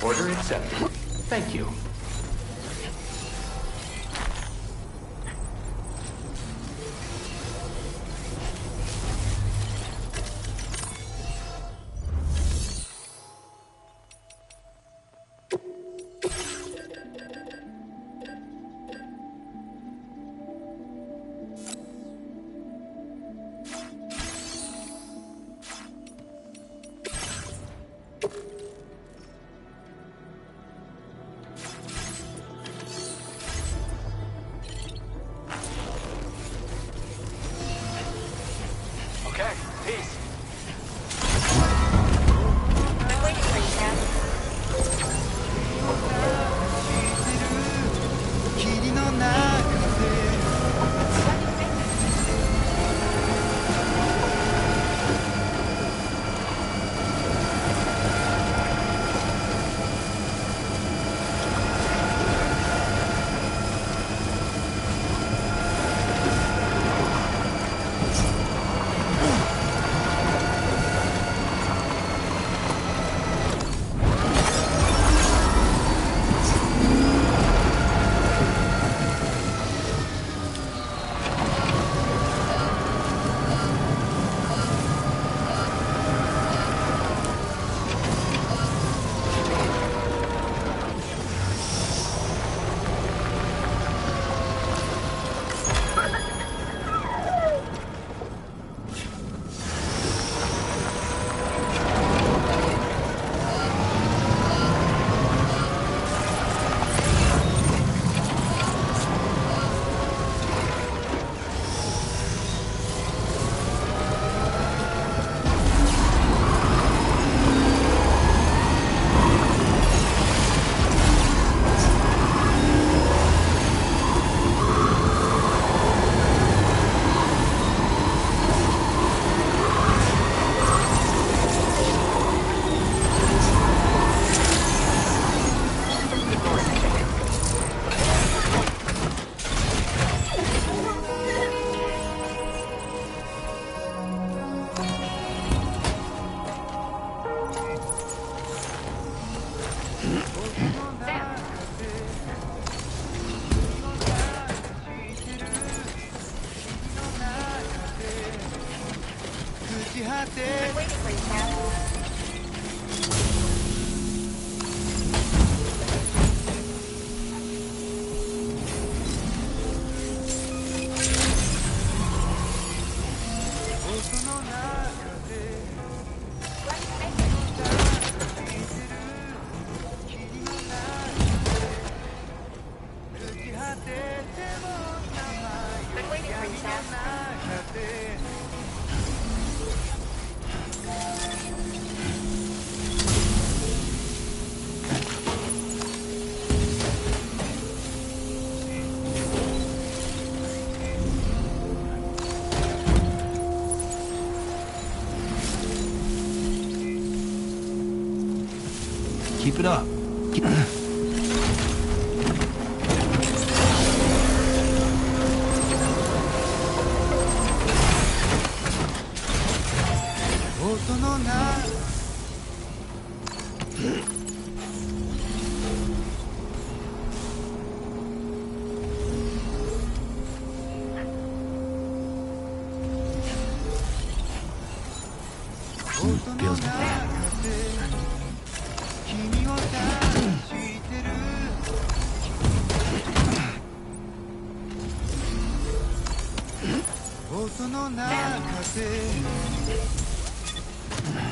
Order accepted. Thank you. Okay, peace. I'm waiting for you, Tab. 霧の中で I'm waiting for you, Tab. I'm waiting for you, Tab. Keep it up.音のな Feels bad. 君を感じてる音の中で I'm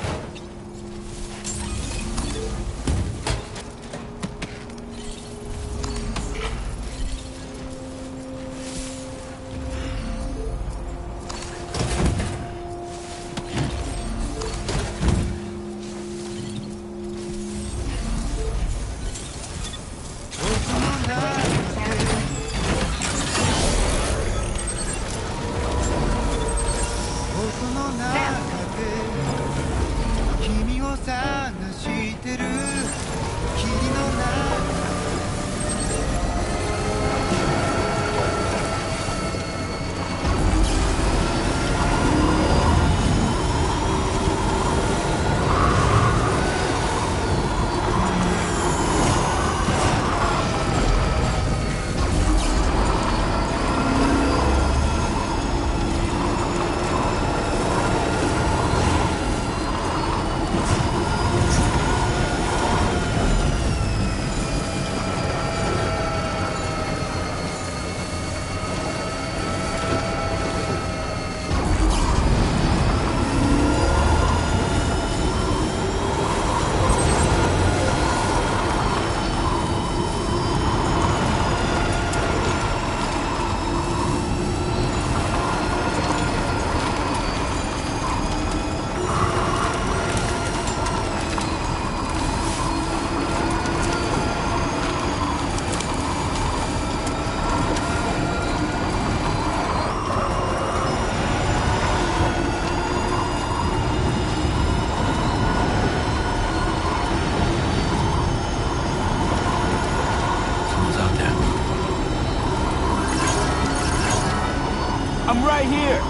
I'm right here.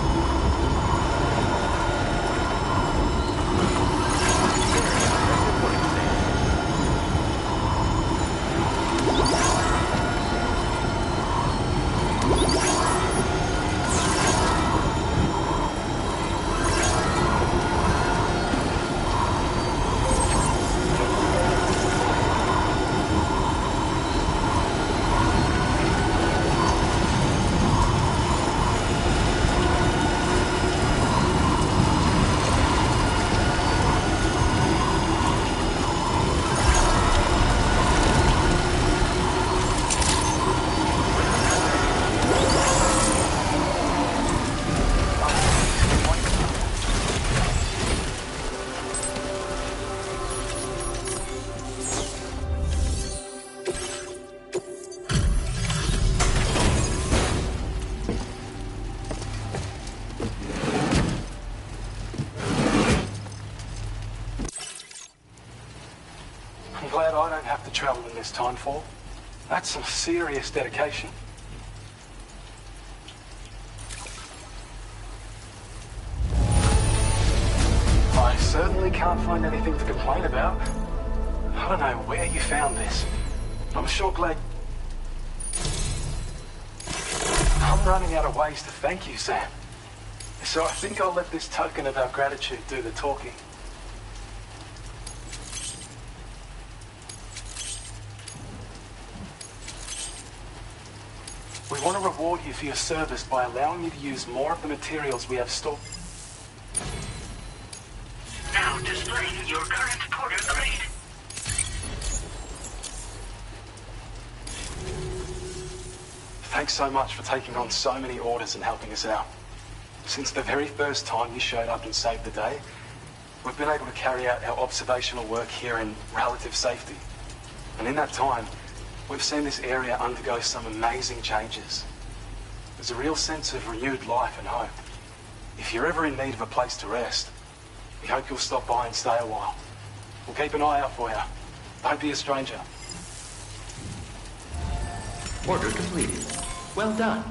I'm glad I don't have to travel in this time for. That's some serious dedication. I certainly can't find anything to complain about. I don't know where you found this. I'm sure glad... I'm running out of ways to thank you, Sam. So I think I'll let this token of our gratitude do the talking. We want to reward you for your service by allowing you to use more of the materials we have stored. Now displaying your current porter grade. Thanks so much for taking on so many orders and helping us out. Since the very first time you showed up and saved the day, we've been able to carry out our observational work here in relative safety. And in that time, we've seen this area undergo some amazing changes. There's a real sense of renewed life and hope. If you're ever in need of a place to rest, we hope you'll stop by and stay a while. We'll keep an eye out for you. Don't be a stranger. Order completed. Well done.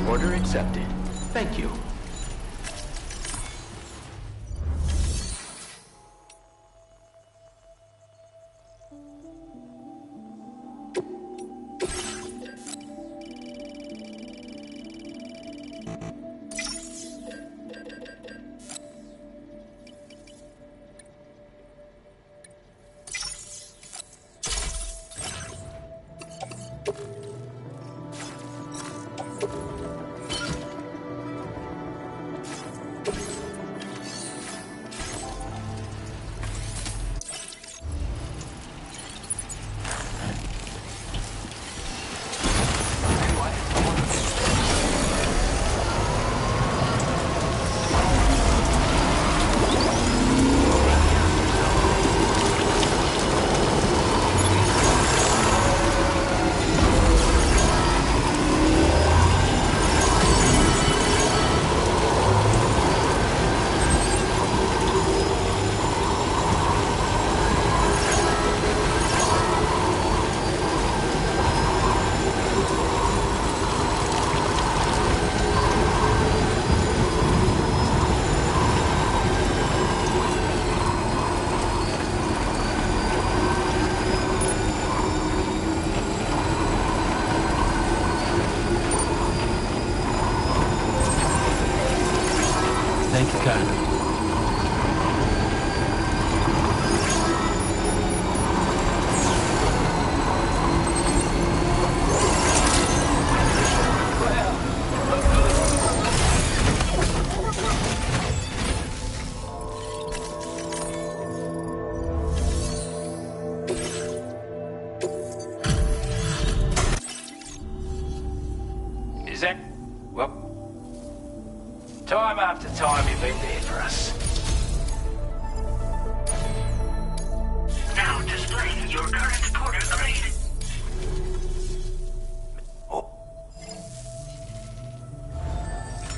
Order accepted. Thank you. Thank you, Connor. Is that... well... Time after time you've been there for us. displaying your current porter grade.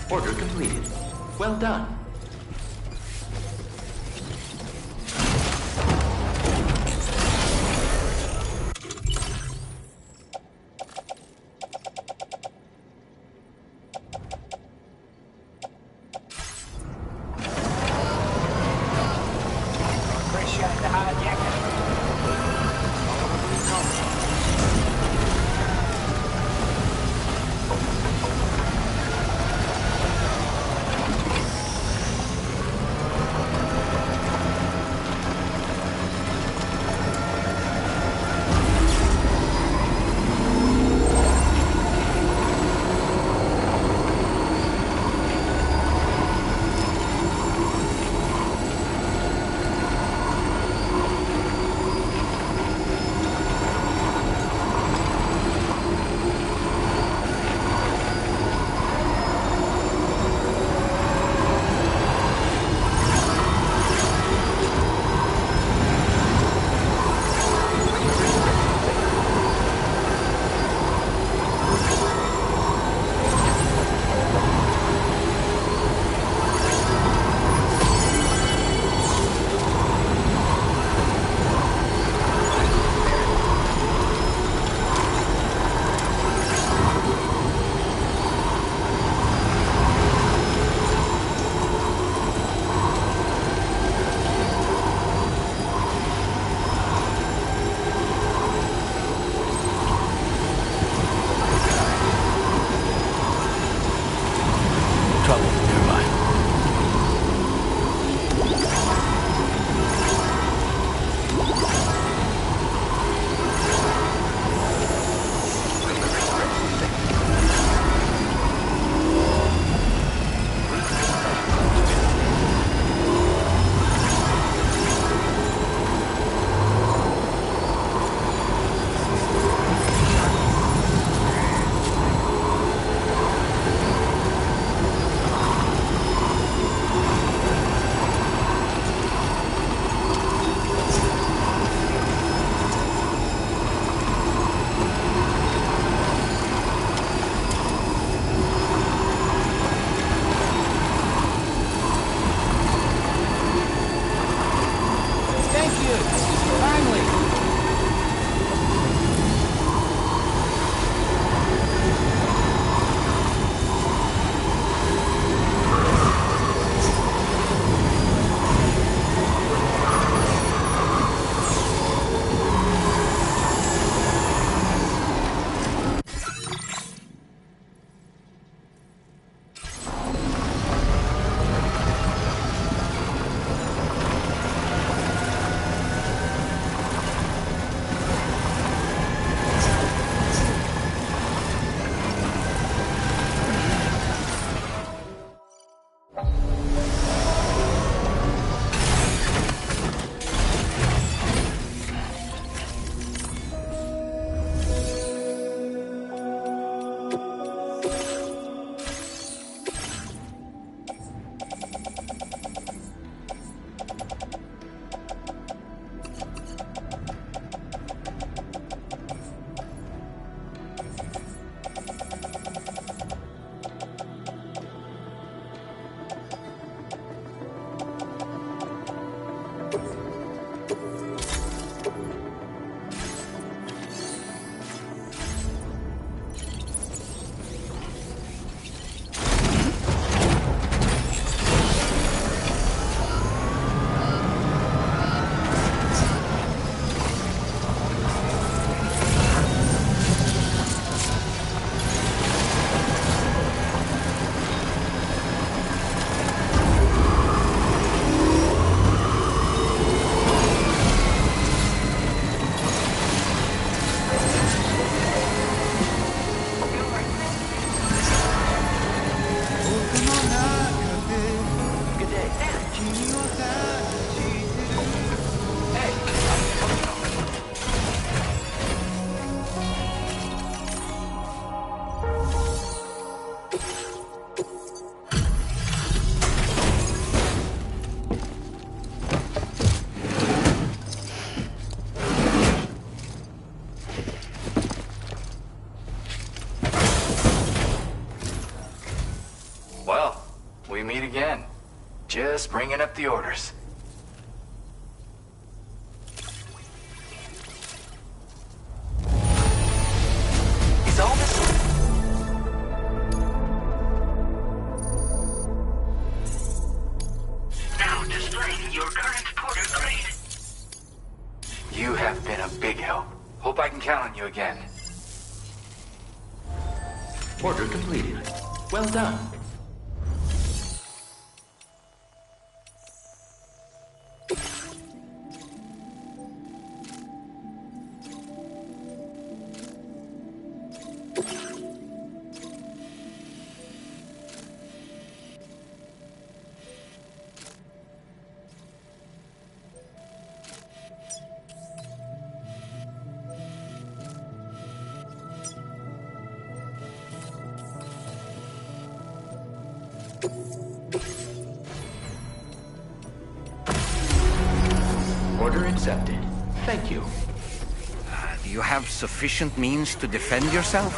Order completed. Well done. Appreciate the hard yakking. Just bringing up the orders. Is all this... Now displaying your current porter grade. You have been a big help. Hope I can count on you again. Order completed. Well done. Order accepted. Thank you. Do you have sufficient means to defend yourself?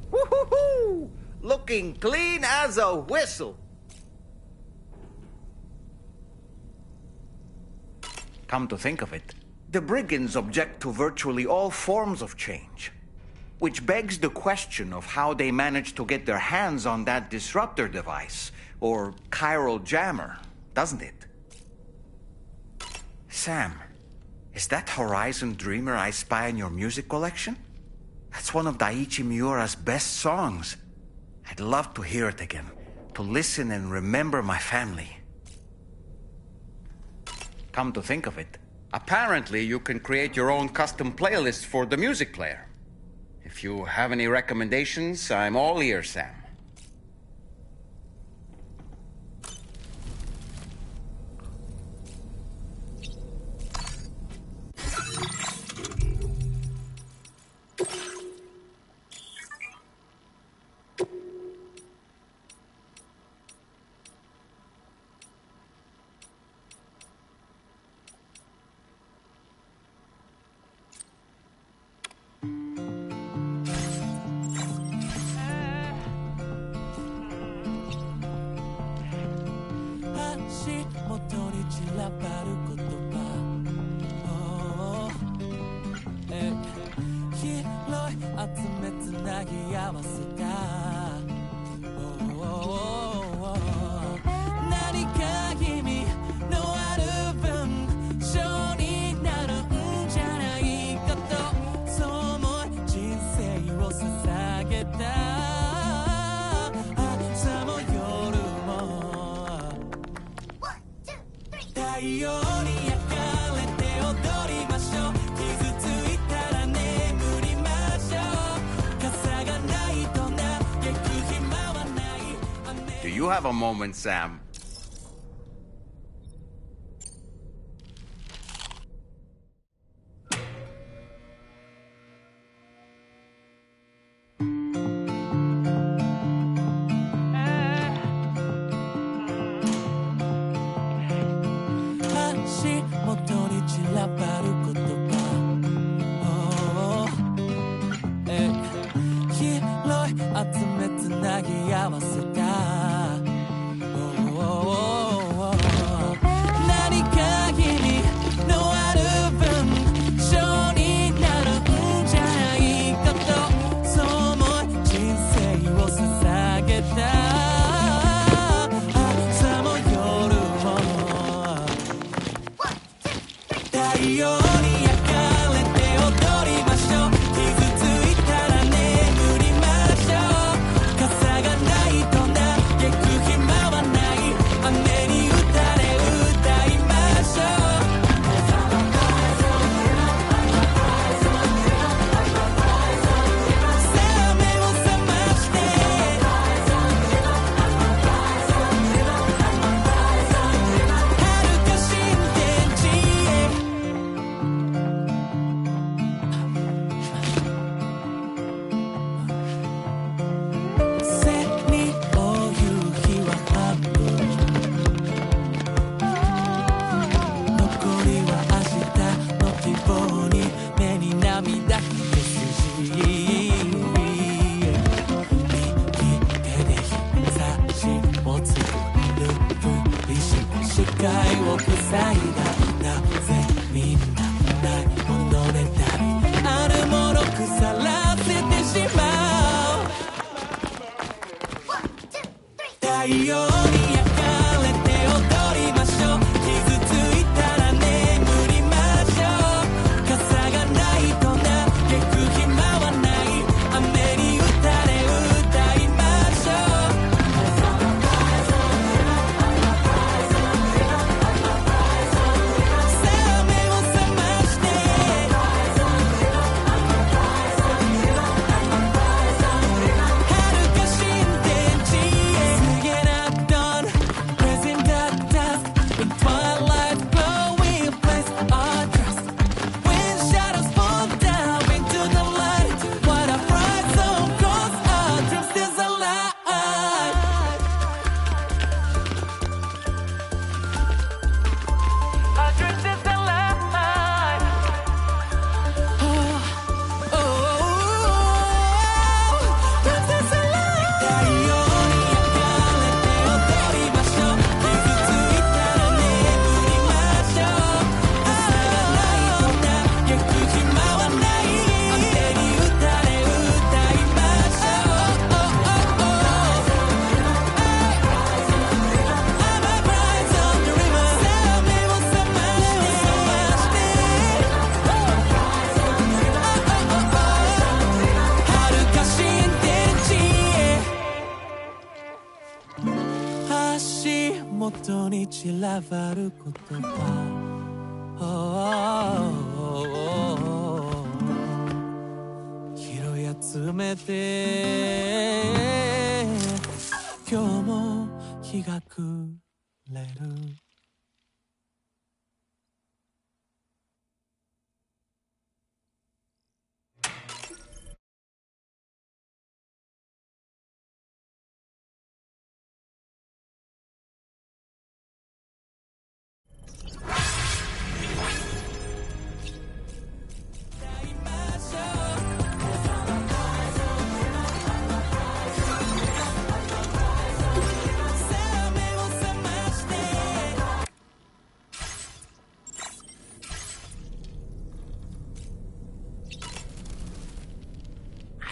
Woo-hoo-hoo! Looking clean as a whistle. Come to think of it, the brigands object to virtually all forms of change. Which begs the question of how they managed to get their hands on that disruptor device, or chiral jammer, doesn't it? Sam, is that Horizon Dreamer I spy in your music collection? That's one of Daiichi Miura's best songs. I'd love to hear it again, to listen and remember my family. Come to think of it, apparently you can create your own custom playlist for the music player. If you have any recommendations, I'm all ears, Sam. Do you have a moment, Sam?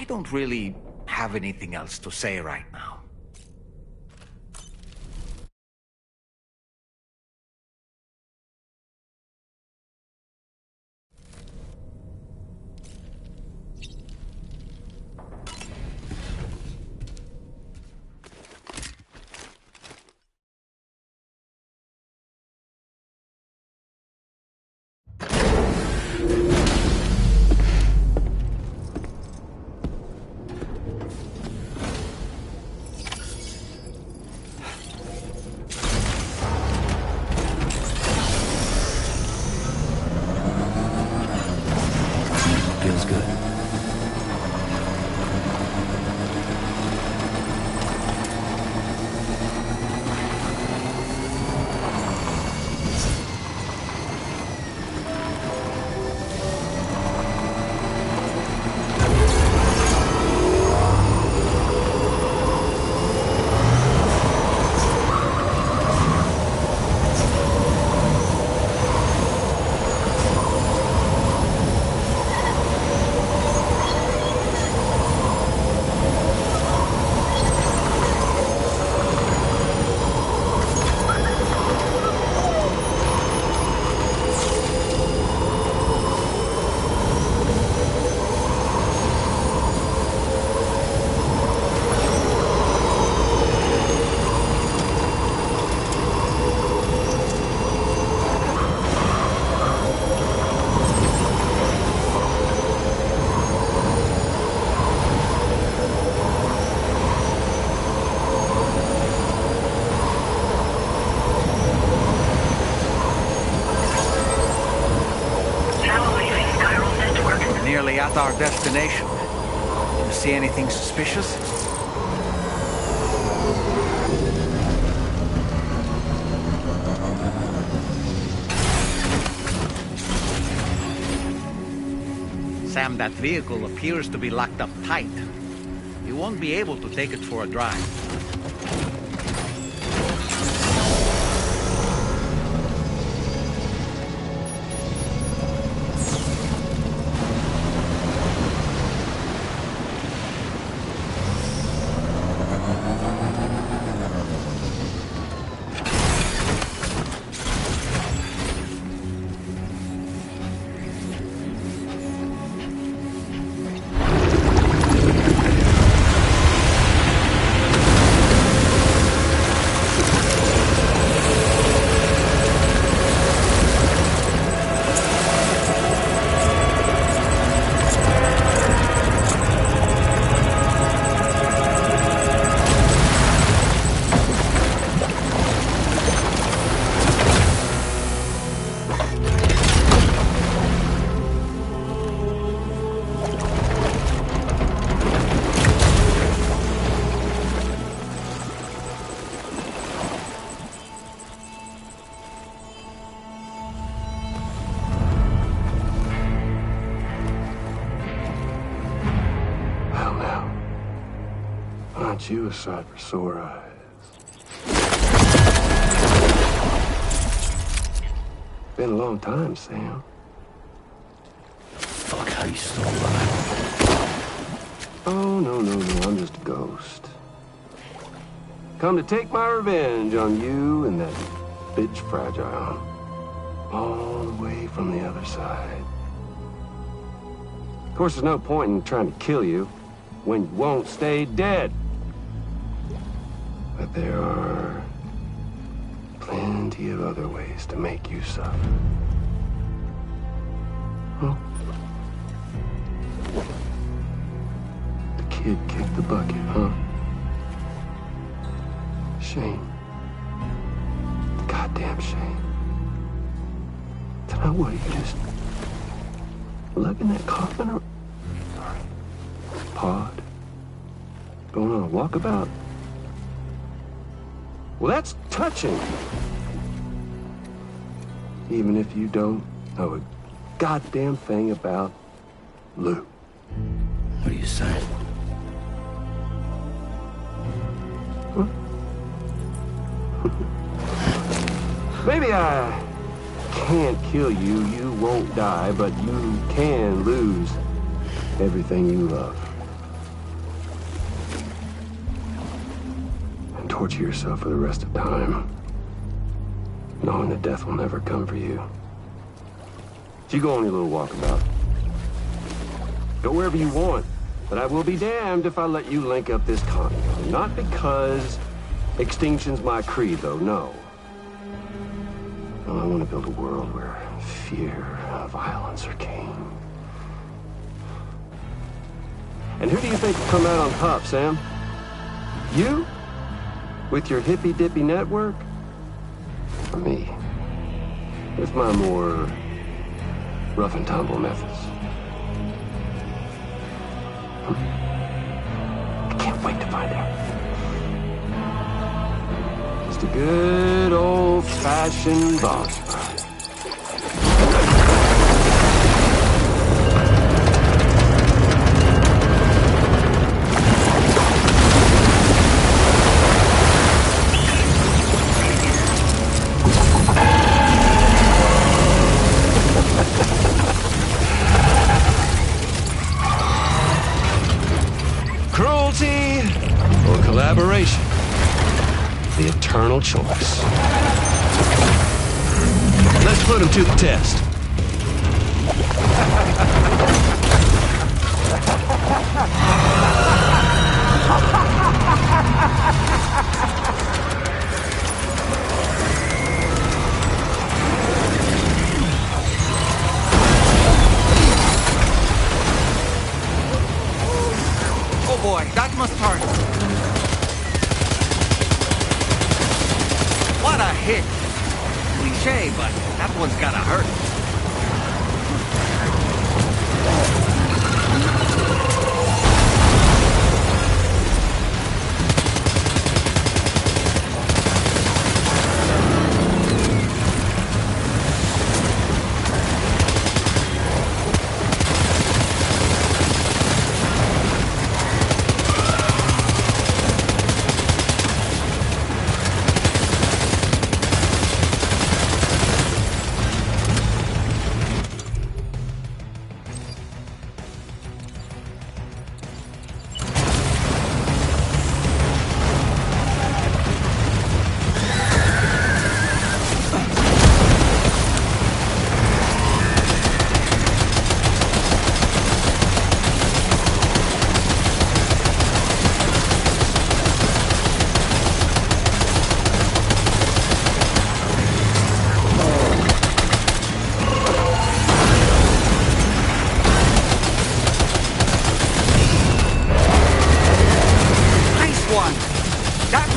I don't really have anything else to say right now. about our destination. You see anything suspicious? Sam, that vehicle appears to be locked up tight. You won't be able to take it for a drive. You a sight for sore eyes. Been a long time, Sam. Fuck, how you still alive? Oh, no, I'm just a ghost. Come to take my revenge on you and that bitch Fragile. All the way from the other side. Of course, there's no point in trying to kill you when you won't stay dead. But there are plenty of other ways to make you suffer. Huh? The kid kicked the bucket, huh? Shame. Goddamn shame. Then what, you just lugging that coffin or pod? Going on a walkabout? Well, that's touching. Even if you don't know a goddamn thing about Lou. What are you saying? Huh? Maybe I can't kill you, you won't die, but you can lose everything you love. Torture yourself for the rest of time, knowing that death will never come for you. You go on your little walkabout. Go wherever you want, but I will be damned if I let you link up this continent. Not because extinction's my creed, though, no. Well, I want to build a world where fear and violence are king. And who do you think will come out on top, Sam? You? With your hippy-dippy network? Or me? With my more rough-and-tumble methods? I can't wait to find out. Just a good old-fashioned boss fight. Collaboration. The eternal choice. Let's put him to the test. Oh boy, that must hurt. What a hit! Cliche, but that one's gotta hurt.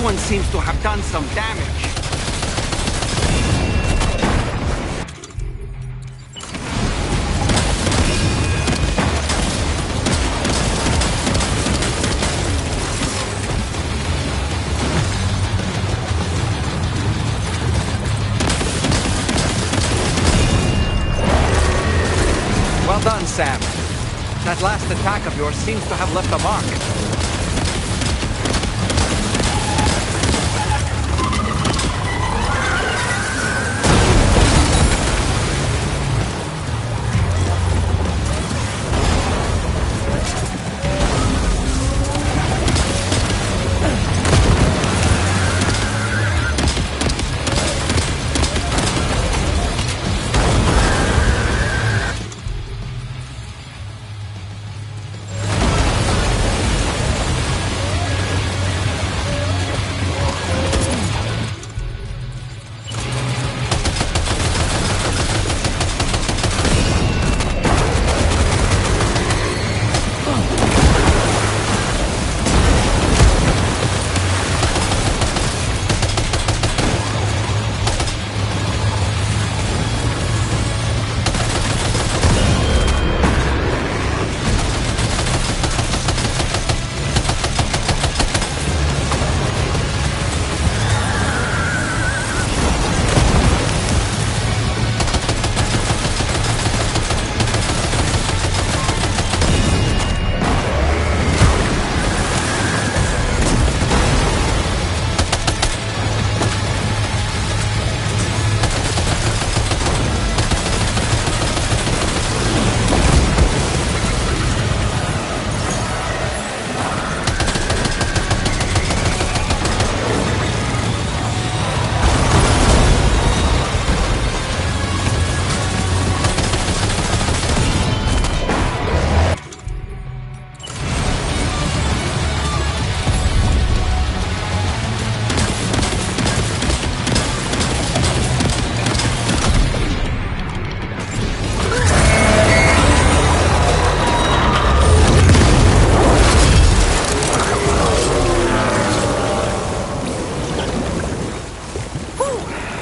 one seems to have done some damage. Well done, Sam. That last attack of yours seems to have left a mark.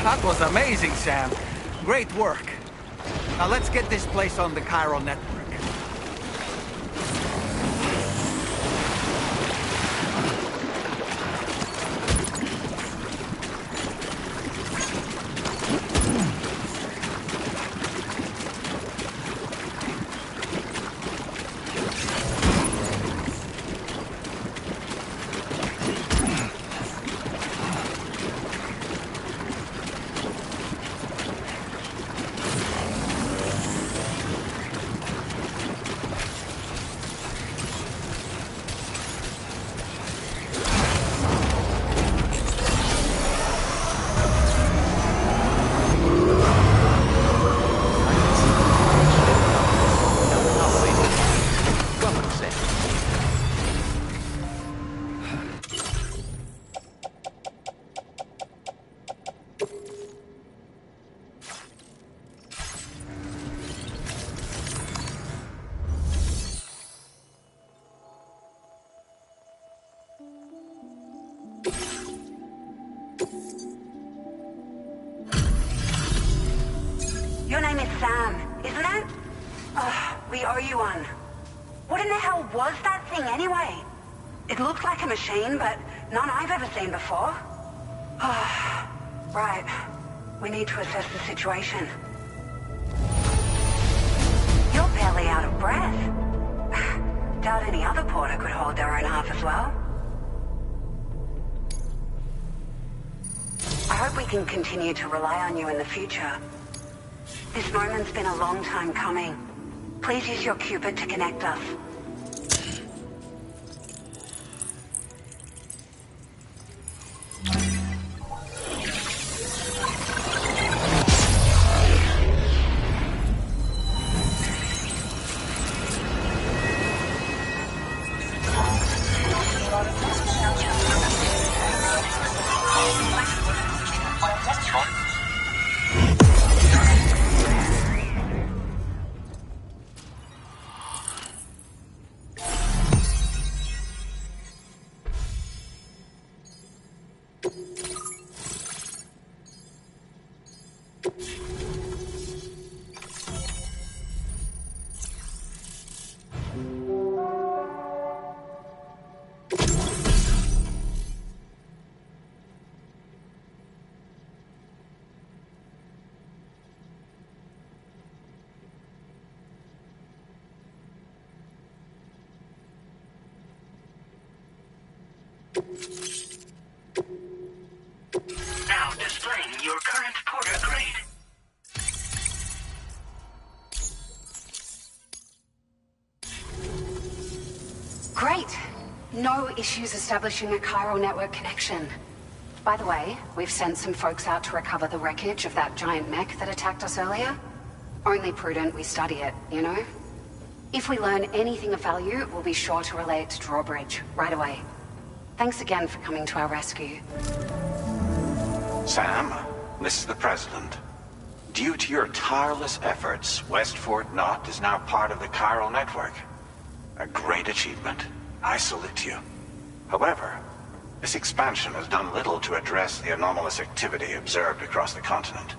That was amazing, Sam. Great work. Now let's get this place on the Chiral network. Your name is Sam, isn't it? We owe you one. What in the hell was that thing anyway? It looked like a machine, but none I've ever seen before. Right. We need to assess the situation. You're barely out of breath. Doubt any other porter could hold their own half as well. I hope we can continue to rely on you in the future. This moment's been a long time coming. Please use your Cupid to connect us. Now displaying your current porter grade. Great. No issues establishing a chiral network connection. By the way, we've sent some folks out to recover the wreckage of that giant mech that attacked us earlier. Only prudent we study it, you know? If we learn anything of value, we'll be sure to relay it to Drawbridge right away. Thanks again for coming to our rescue. Sam, this is the President. Due to your tireless efforts, West Fort Knot is now part of the chiral network. A great achievement. I salute you. However, this expansion has done little to address the anomalous activity observed across the continent.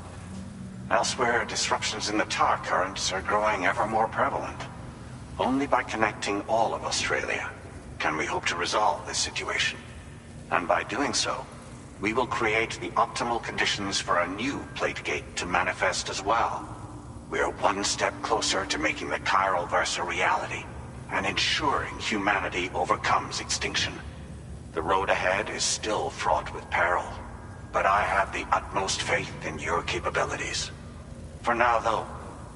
Elsewhere, disruptions in the tar currents are growing ever more prevalent. Only by connecting all of Australia can we hope to resolve this situation. And by doing so, we will create the optimal conditions for a new Plategate to manifest as well. We are one step closer to making the chiral verse a reality, and ensuring humanity overcomes extinction. The road ahead is still fraught with peril, but I have the utmost faith in your capabilities. For now, though,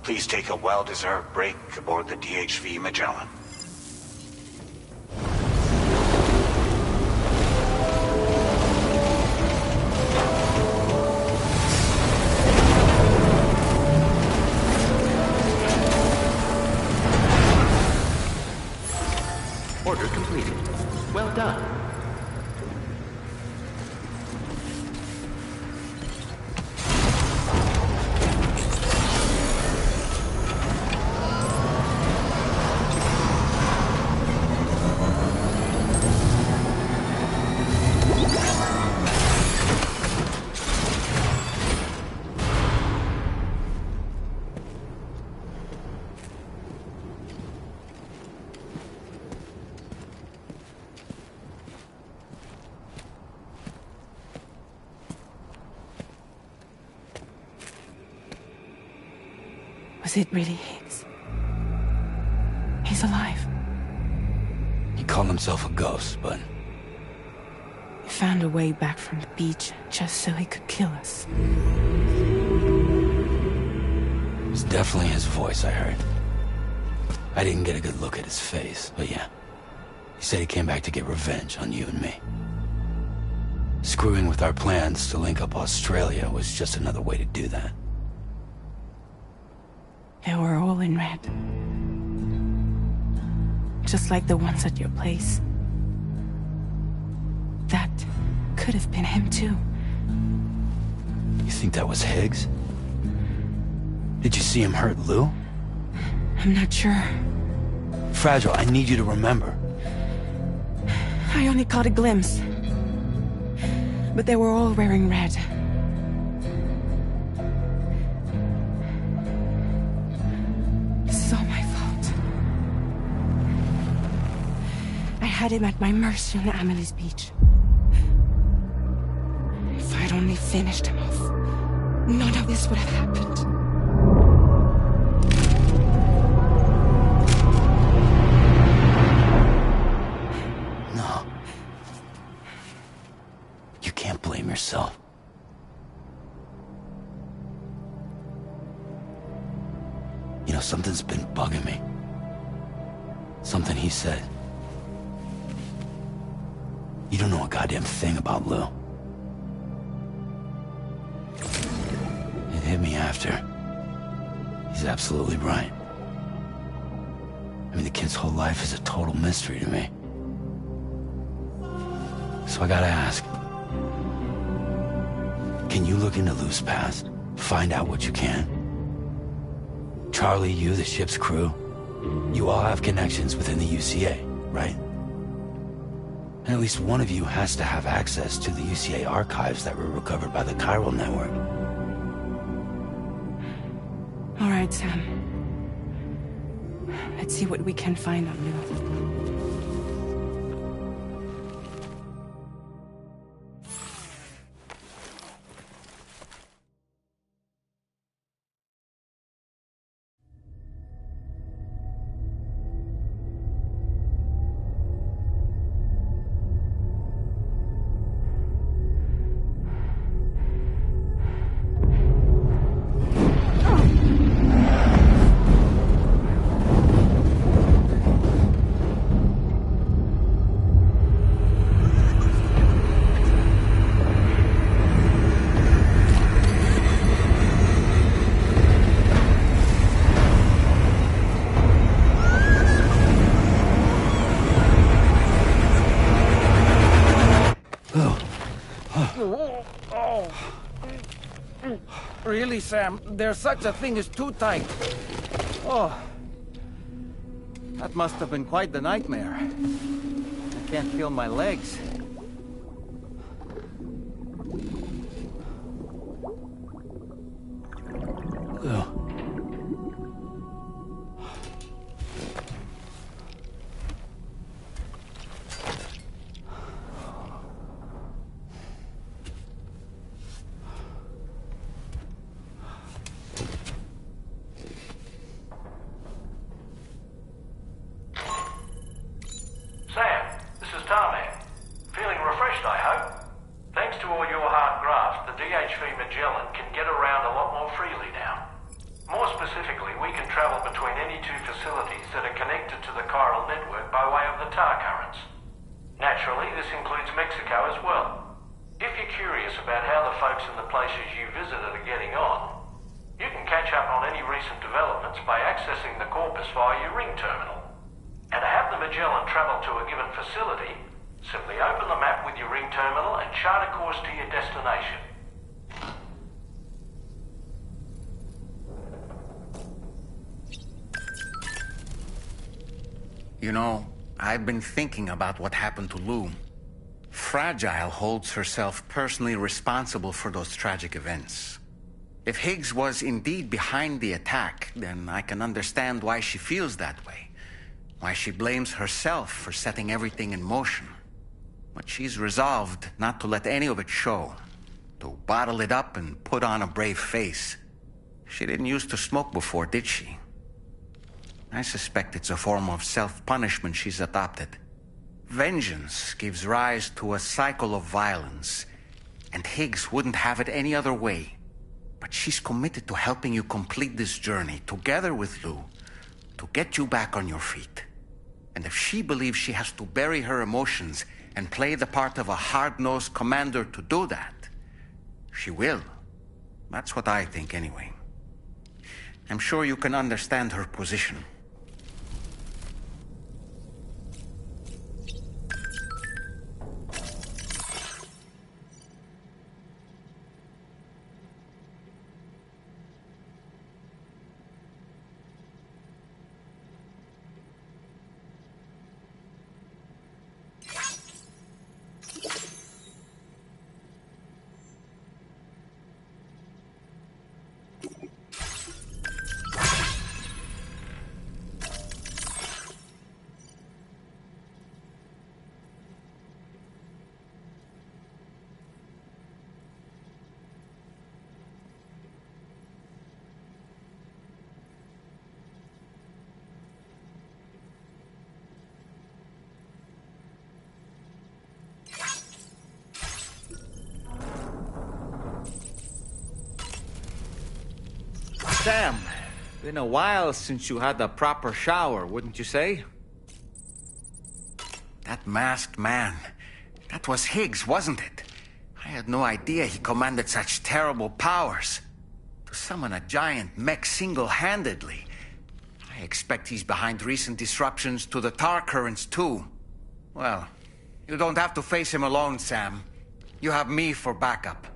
please take a well-deserved break aboard the DHV Magellan. Order completed. Well done. Was it really Higgs? He's alive. He called himself a ghost, but He found a way back from the beach just so he could kill us. it was definitely his voice I heard. I didn't get a good look at his face, but yeah. He said he came back to get revenge on you and me. Screwing with our plans to link up Australia was just another way to do that. They were all in red. Just like the ones at your place. That could have been him too. You think that was Higgs? Did you see him hurt Lou? I'm not sure. Fragile, I need you to remember. I only caught a glimpse. But they were all wearing red. This is all my fault. I had him at my mercy on Amelie's beach. If I'd only finished him off, none of this would have happened. No. You can't blame yourself. You know, something's been bugging me. Something he said. You don't know a goddamn thing about Lou. It hit me after. He's absolutely right. I mean, the kid's whole life is a total mystery to me. So I gotta ask. Can you look into Lou's past? Find out what you can? Charlie, you, the ship's crew, you all have connections within the UCA, right? At least one of you has to have access to the UCA archives that were recovered by the chiral network. All right, Sam. Let's see what we can find on Lou. Really, Sam? There's such a thing as too tight. Oh. That must have been quite the nightmare. I can't feel my legs. Lou. Sam, this is Tarman. Feeling refreshed, I hope? Thanks to all your hard graft, the DHV Magellan can get around a lot more freely now. More specifically, we can travel between any two facilities that are connected to the chiral network by way of the tar currents. Naturally, this includes Mexico as well. If you're curious about how the folks in the places you visited are getting on, you can catch up on any recent developments by accessing the corpus via your ring terminal. And to have the Magellan travel to a given facility, simply open the map with your ring terminal and chart a course to your destination. You know, I've been thinking about what happened to Lou. Fragile holds herself personally responsible for those tragic events. If Higgs was indeed behind the attack, then I can understand why she feels that way. Why she blames herself for setting everything in motion. But she's resolved not to let any of it show. To bottle it up and put on a brave face. She didn't used to smoke before, did she? I suspect it's a form of self-punishment she's adopted. Vengeance gives rise to a cycle of violence, and Higgs wouldn't have it any other way. But she's committed to helping you complete this journey, together with Lou, to get you back on your feet. And if she believes she has to bury her emotions and play the part of a hard-nosed commander to do that, she will. That's what I think, anyway. I'm sure you can understand her position. Sam, been a while since you had a proper shower, wouldn't you say? That masked man, that was Higgs, wasn't it? I had no idea he commanded such terrible powers. To summon a giant mech single-handedly. I expect he's behind recent disruptions to the tar currents, too. Well, you don't have to face him alone, Sam. You have me for backup.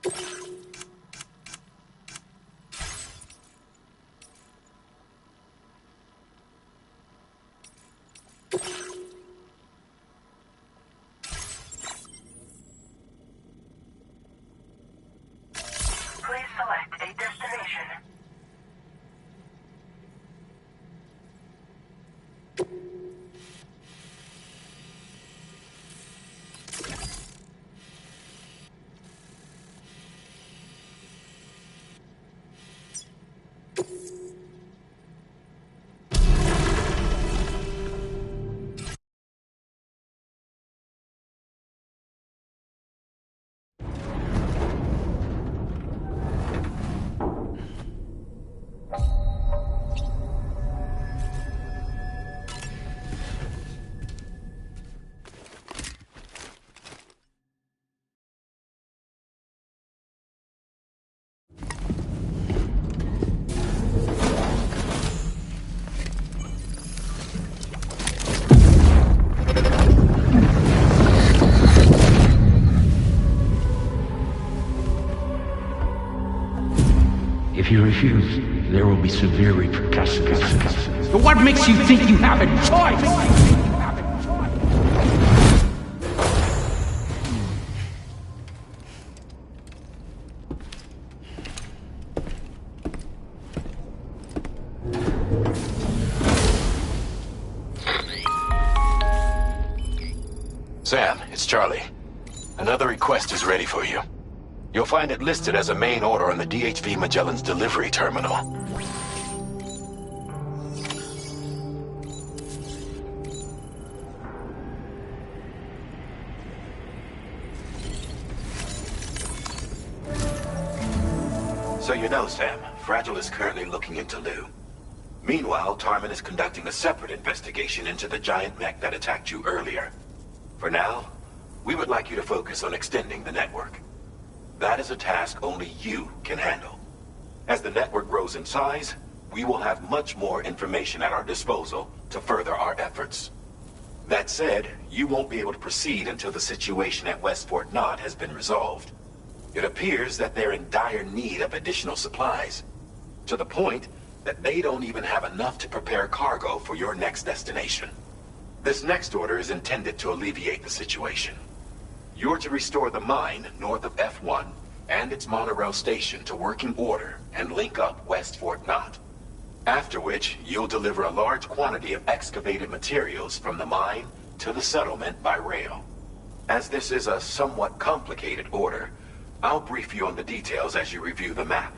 Please select a destination. If you refuse, there will be severe repercussions. What makes you think you have a choice? Sam, it's Charlie. Another request is ready for you. You'll find it listed as a main order on the DHV Magellan's delivery terminal. So you know, Sam, Fragile is currently looking into Lou. Meanwhile, Tarman is conducting a separate investigation into the giant mech that attacked you earlier. For now, we would like you to focus on extending the network. That is a task only you can handle. As the network grows in size, we will have much more information at our disposal to further our efforts. That said, you won't be able to proceed until the situation at West Fort Knott has been resolved. It appears that they're in dire need of additional supplies, to the point that they don't even have enough to prepare cargo for your next destination. This next order is intended to alleviate the situation. You're to restore the mine north of F1 and its monorail station to working order and link up West Fort Knott. After which, you'll deliver a large quantity of excavated materials from the mine to the settlement by rail. As this is a somewhat complicated order, I'll brief you on the details as you review the map.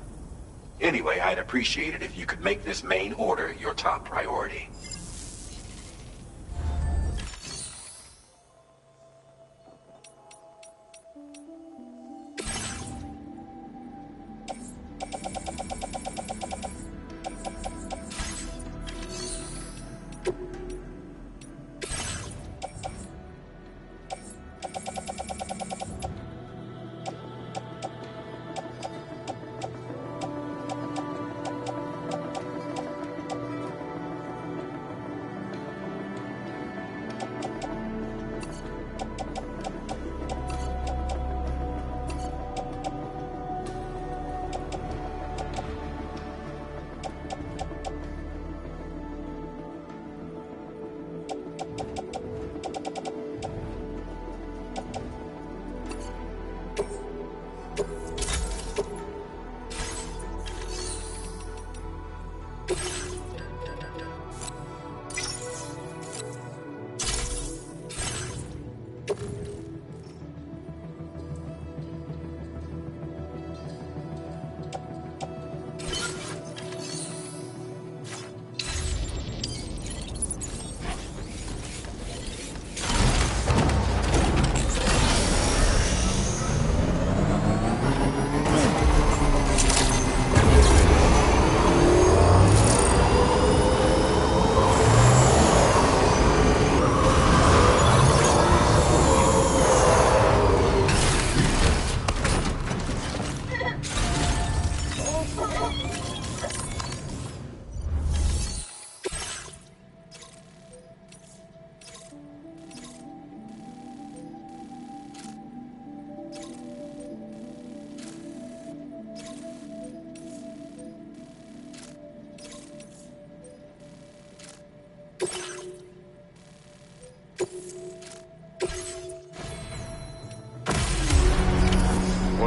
Anyway, I'd appreciate it if you could make this main order your top priority.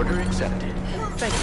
Order accepted. Thank you.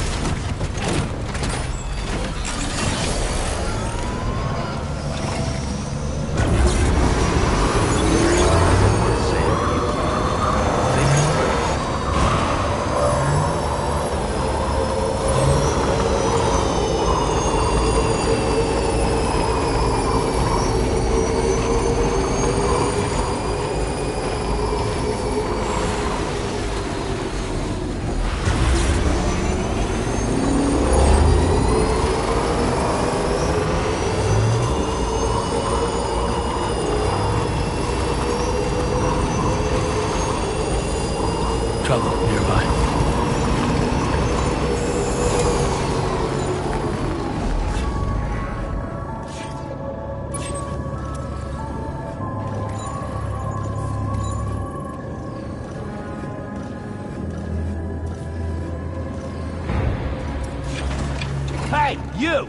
Trouble nearby. Hey, you!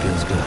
Feels good.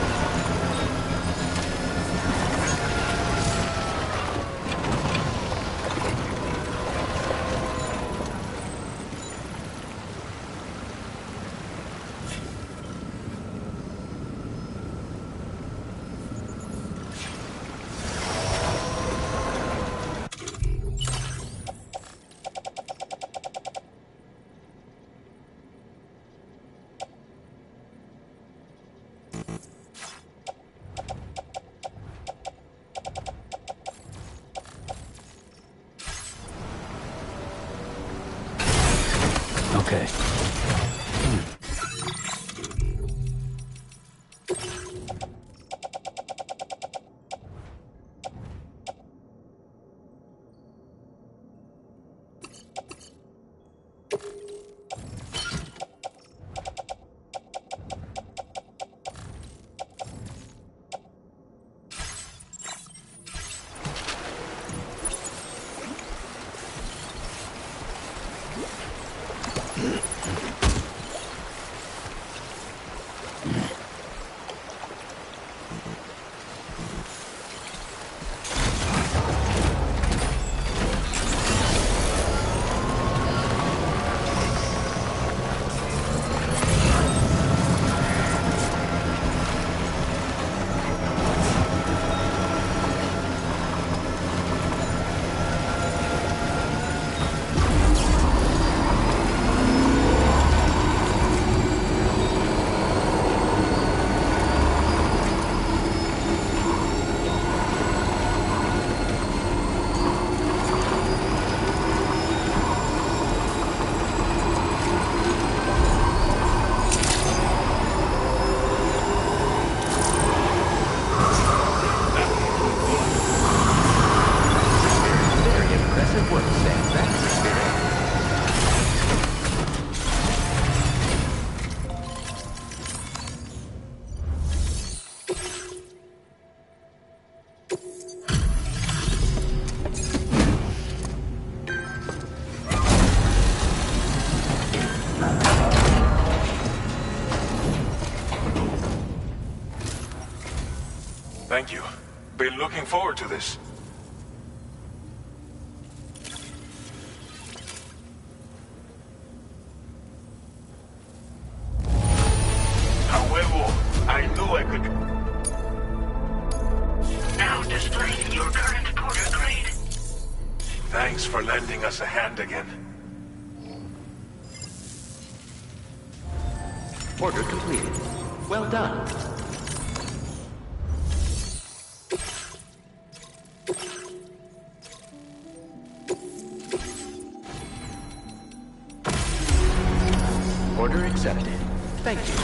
Okay. Thank you. Been looking forward to this. However, I knew I could... Now displaying your current porter grade. Thanks for lending us a hand again. Order completed. Well done. Order accepted. Thank you.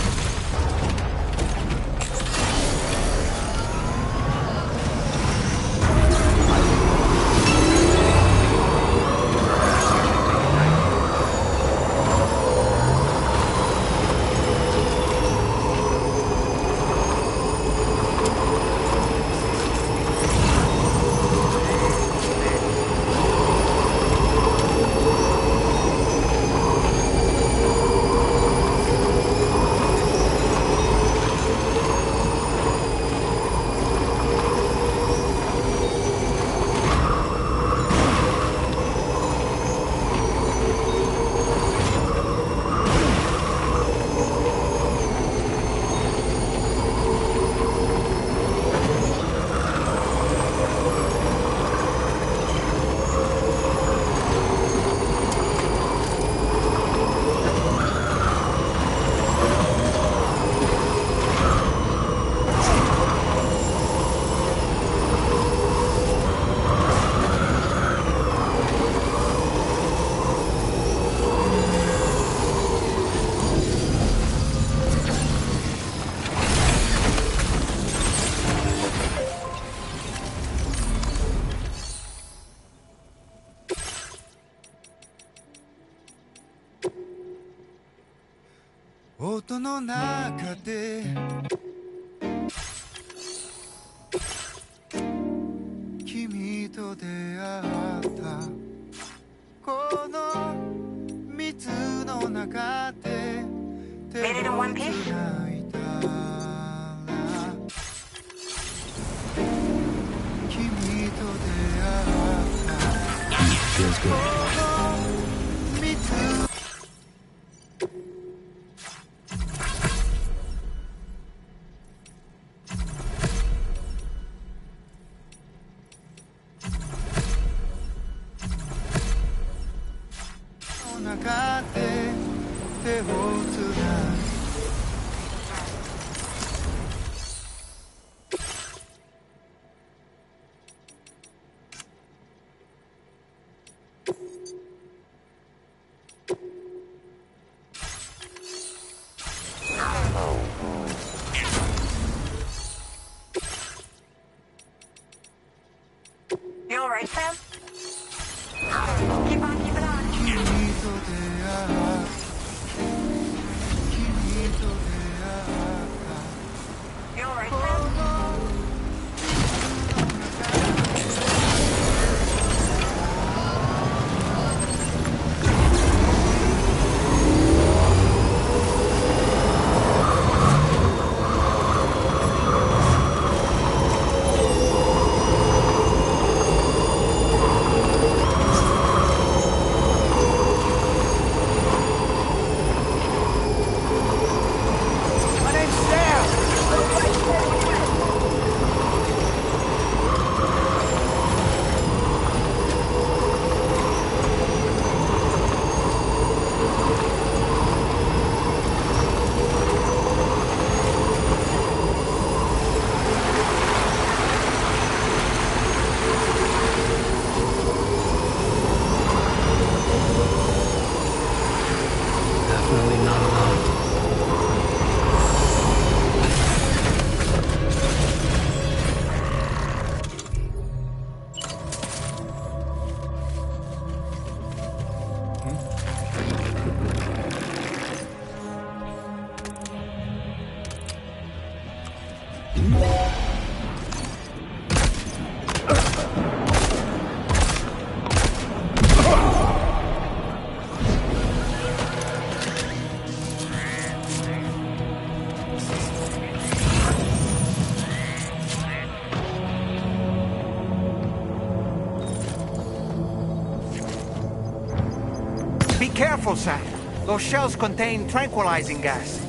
Made it in one piece? Feels good. You alright, Sam? Keep on keeping on. You alright, Sam? My name's Sam. Definitely not alone. careful, Sam. Those shells contain tranquilizing gas.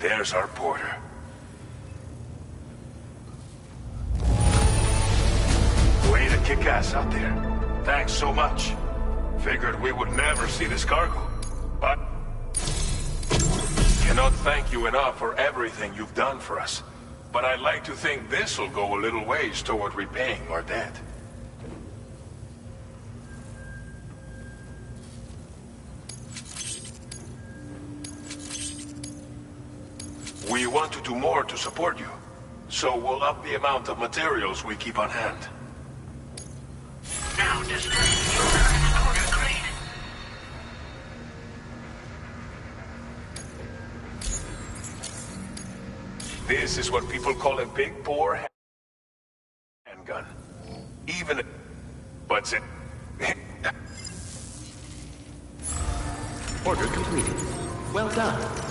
There's our porter. Way to kick ass out there. Thanks so much. Figured we would never see this cargo. But cannot thank you enough for everything you've done for us. But I'd like to think this'll go a little ways toward repaying our debt. We want to do more to support you, so we'll up the amount of materials we keep on hand. Now displaying your current order grade. This is what people call a big bore handgun. Even but it... Order completed. Well done.